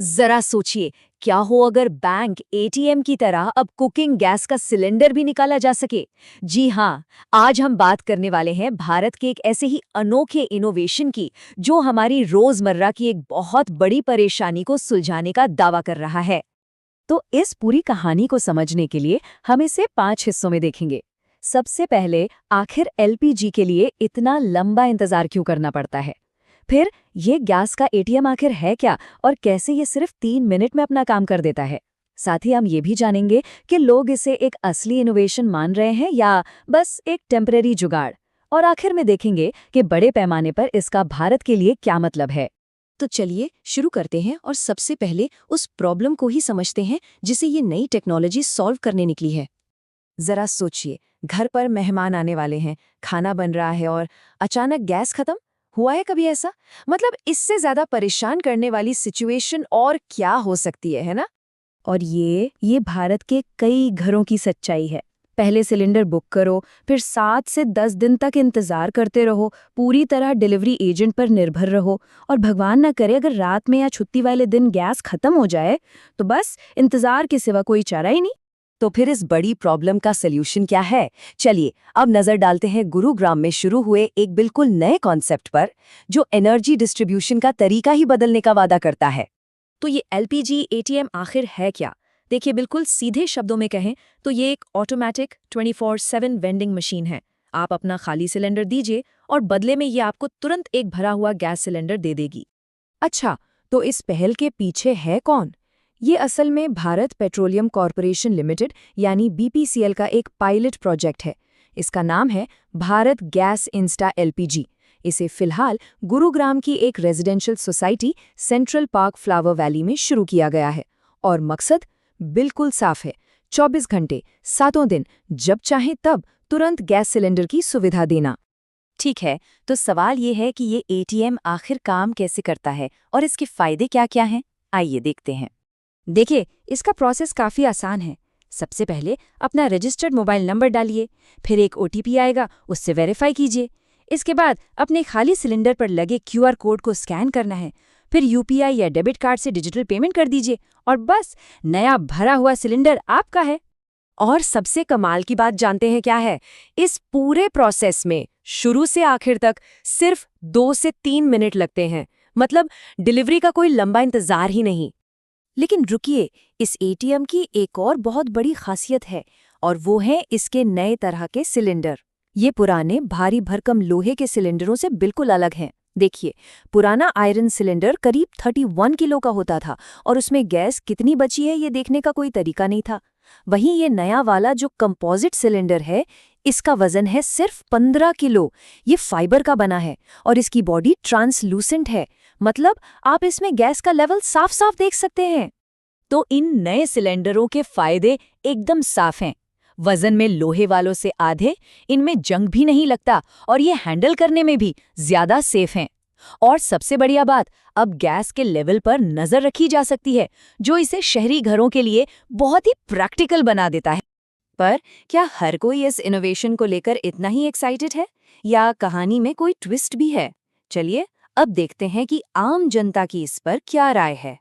जरा सोचिए, क्या हो अगर बैंक एटीएम की तरह अब कुकिंग गैस का सिलेंडर भी निकाला जा सके। जी हाँ, आज हम बात करने वाले हैं भारत के एक ऐसे ही अनोखे इनोवेशन की, जो हमारी रोजमर्रा की एक बहुत बड़ी परेशानी को सुलझाने का दावा कर रहा है। तो इस पूरी कहानी को समझने के लिए हम इसे 5 हिस्सों में देखेंगे। सबसे पहले, आखिर एलपीजी के लिए इतना लंबा इंतजार क्यों करना पड़ता है। फिर, ये गैस का एटीएम आखिर है क्या और कैसे ये सिर्फ 3 मिनट में अपना काम कर देता है। साथ ही हम ये भी जानेंगे कि लोग इसे एक असली इनोवेशन मान रहे हैं या बस एक टेम्परेरी जुगाड़। और आखिर में देखेंगे कि बड़े पैमाने पर इसका भारत के लिए क्या मतलब है। तो चलिए शुरू करते हैं और सबसे पहले उस प्रॉब्लम को ही समझते हैं जिसे ये नई टेक्नोलॉजी सॉल्व करने निकली है। जरा सोचिए, घर पर मेहमान आने वाले हैं, खाना बन रहा है और अचानक गैस खत्म। हुआ है कभी ऐसा? मतलब इससे ज्यादा परेशान करने वाली सिचुएशन और क्या हो सकती है ना? और ये भारत के कई घरों की सच्चाई है। पहले सिलेंडर बुक करो, फिर 7 से 10 दिन तक इंतजार करते रहो, पूरी तरह डिलीवरी एजेंट पर निर्भर रहो, और भगवान न करे अगर रात में या छुट्टी वाले दिन गैस खत्म हो जाए तो बस इंतजार के सिवा कोई चारा ही नहीं। तो फिर इस बड़ी प्रॉब्लम का सल्यूशन क्या है? चलिए अब नजर डालते हैं गुरुग्राम में शुरू हुए एक बिल्कुल नए कॉन्सेप्ट पर, जो एनर्जी डिस्ट्रीब्यूशन का तरीका ही बदलने का वादा करता है। तो ये एलपीजी एटीएम आखिर है क्या? देखिए, बिल्कुल सीधे शब्दों में कहें तो ये एक ऑटोमेटिक 24/7 वेंडिंग मशीन है। आप अपना खाली सिलेंडर दीजिए और बदले में ये आपको तुरंत एक भरा हुआ गैस सिलेंडर दे देगी। अच्छा, तो इस पहल के पीछे है कौन? ये असल में भारत पेट्रोलियम कॉरपोरेशन लिमिटेड यानी बीपीसीएल का एक पायलट प्रोजेक्ट है। इसका नाम है भारत गैस इंस्टा एलपीजी। इसे फिलहाल गुरुग्राम की एक residential society central park flower valley में शुरू किया गया है। और मकसद बिल्कुल साफ है, 24 घंटे 7 दिन जब चाहे तब तुरंत गैस सिलेंडर की सुविधा देना। ठीक है, तो सवाल ये है कि ये एटीएम आखिर काम कैसे करता है और इसके फायदे क्या-क्या हैं? आइए देखते हैं। देखिए, इसका प्रोसेस काफ़ी आसान है। सबसे पहले अपना रजिस्टर्ड मोबाइल नंबर डालिए, फिर एक ओटीपी आएगा, उससे वेरीफाई कीजिए। इसके बाद अपने खाली सिलेंडर पर लगे क्यूआर कोड को स्कैन करना है, फिर यूपीआई या डेबिट कार्ड से डिजिटल पेमेंट कर दीजिए और बस नया भरा हुआ सिलेंडर आपका है। और सबसे कमाल की बात जानते हैं क्या है? इस पूरे प्रोसेस में शुरू से आखिर तक सिर्फ 2 से 3 मिनट लगते हैं। मतलब डिलीवरी का कोई लंबा इंतजार ही नहीं। लेकिन रुकिए, इस एटीएम की एक और बहुत बड़ी खासियत है, और वो है इसके नए तरह के सिलेंडर। ये पुराने भारी भरकम लोहे के सिलेंडरों से बिल्कुल अलग हैं। देखिए, पुराना आयरन सिलेंडर करीब 31 किलो का होता था और उसमें गैस कितनी बची है ये देखने का कोई तरीका नहीं था। वहीं ये नया वाला जो कंपोजिट सिलेंडर है, इसका वजन है सिर्फ 15 किलो। ये फाइबर का बना है और इसकी बॉडी ट्रांसलूसेंट है, मतलब आप इसमें गैस का लेवल साफ साफ देख सकते हैं। तो इन नए सिलेंडरों के फायदे एकदम साफ हैं। वजन में लोहे वालों से आधे, इनमें जंग भी नहीं लगता और ये हैंडल करने में भी ज्यादा सेफ हैं। और सबसे बढ़िया बात, अब गैस के लेवल पर नजर रखी जा सकती है, जो इसे शहरी घरों के लिए बहुत ही प्रैक्टिकल बना देता है। पर क्या हर कोई इस इनोवेशन को लेकर इतना ही एक्साइटेड है या कहानी में कोई ट्विस्ट भी है? चलिए अब देखते हैं कि आम जनता की इस पर क्या राय है।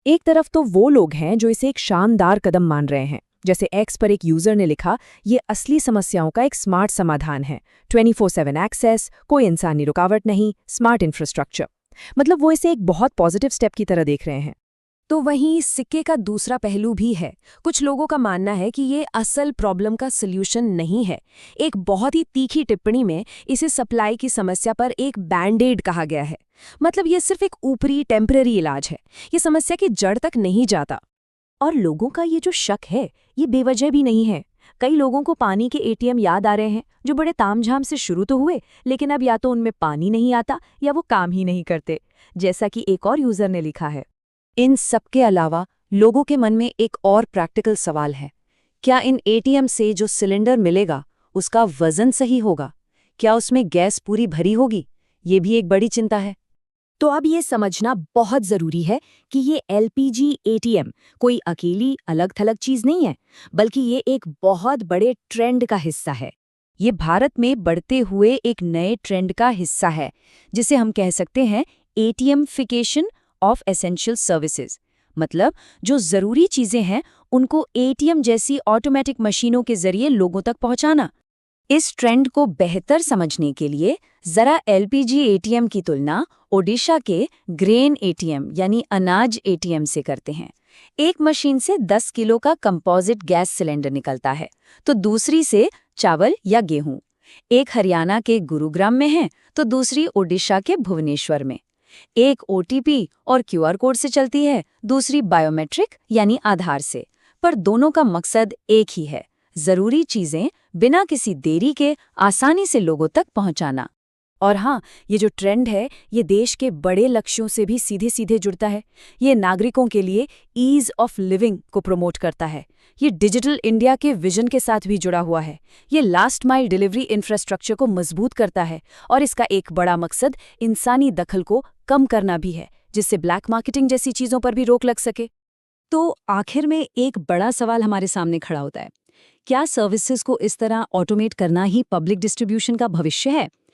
एक तरफ तो वो लोग हैं जो इसे एक शानदार कदम मान रहे हैं। जैसे एक्स पर एक यूजर ने लिखा, ये असली समस्याओं का एक स्मार्ट समाधान है। 24/7 एक्सेस, कोई इंसानी रुकावट नहीं, स्मार्ट इंफ्रास्ट्रक्चर। मतलब वो इसे एक बहुत पॉजिटिव स्टेप की तरह देख रहे हैं। तो वहीं इस सिक्के का दूसरा पहलू भी है। कुछ लोगों का मानना है कि ये असल प्रॉब्लम का सल्यूशन नहीं है। एक बहुत ही तीखी टिप्पणी में इसे सप्लाई की समस्या पर एक बैंडेड कहा गया है। मतलब ये सिर्फ एक ऊपरी टेम्पररी इलाज है, ये समस्या की जड़ तक नहीं जाता। और लोगों का ये जो शक है, ये बेवजह भी नहीं है। कई लोगों को पानी के एटीएम याद आ रहे हैं, जो बड़े तामझाम से शुरू तो हुए, लेकिन अब या तो उनमें पानी नहीं आता या वो काम ही नहीं करते, जैसा कि एक और यूजर ने लिखा है। इन सबके अलावा लोगों के मन में एक और प्रैक्टिकल सवाल है। क्या इन एटीएम से जो सिलेंडर मिलेगा उसका वजन सही होगा? क्या उसमें गैस पूरी भरी होगी? ये भी एक बड़ी चिंता है। तो अब ये समझना बहुत जरूरी है कि ये एलपीजी एटीएम कोई अकेली अलग-थलग चीज नहीं है, बल्कि ये एक बहुत बड़े ट्रेंड का हिस्सा है। ये भारत में बढ़ते हुए एक नए ट्रेंड का हिस्सा है, जिसे हम कह सकते हैं एटीएमफिकेशन ऑफ एसेंशियल सर्विसेज। मतलब जो जरूरी चीजें हैं उनको एटीएम जैसी ऑटोमेटिक मशीनों के जरिए लोगों तक पहुंचाना। इस ट्रेंड को बेहतर समझने के लिए जरा एलपीजी एटीएम की तुलना ओडिशा के ग्रेन एटीएम यानी अनाज एटीएम से करते हैं। एक मशीन से 10 किलो का कंपोजिट गैस सिलेंडर निकलता है, तो दूसरी से चावल या गेहूं। एक हरियाणा के गुरुग्राम में है, तो दूसरी ओडिशा के भुवनेश्वर में। एक ओटीपी और क्यूआर कोड से चलती है, दूसरी बायोमेट्रिक यानी आधार से। पर दोनों का मकसद एक ही है, जरूरी चीजें बिना किसी देरी के आसानी से लोगों तक पहुंचाना। और हाँ, ये जो ट्रेंड है ये देश के बड़े लक्ष्यों से भी सीधे सीधे जुड़ता है। ये नागरिकों के लिए ईज ऑफ लिविंग को प्रमोट करता है। ये डिजिटल इंडिया के विजन के साथ भी जुड़ा हुआ है। ये लास्ट माइल डिलीवरी इंफ्रास्ट्रक्चर को मजबूत करता है और इसका एक बड़ा मकसद इंसानी दखल को कम करना भी है, जिससे ब्लैक मार्केटिंग जैसी चीजों पर भी रोक लग सके। तो आखिर में एक बड़ा सवाल हमारे सामने खड़ा होता है, क्या सर्विसेज को इस तरह ऑटोमेट करना ही पब्लिक डिस्ट्रीब्यूशन का भविष्य है?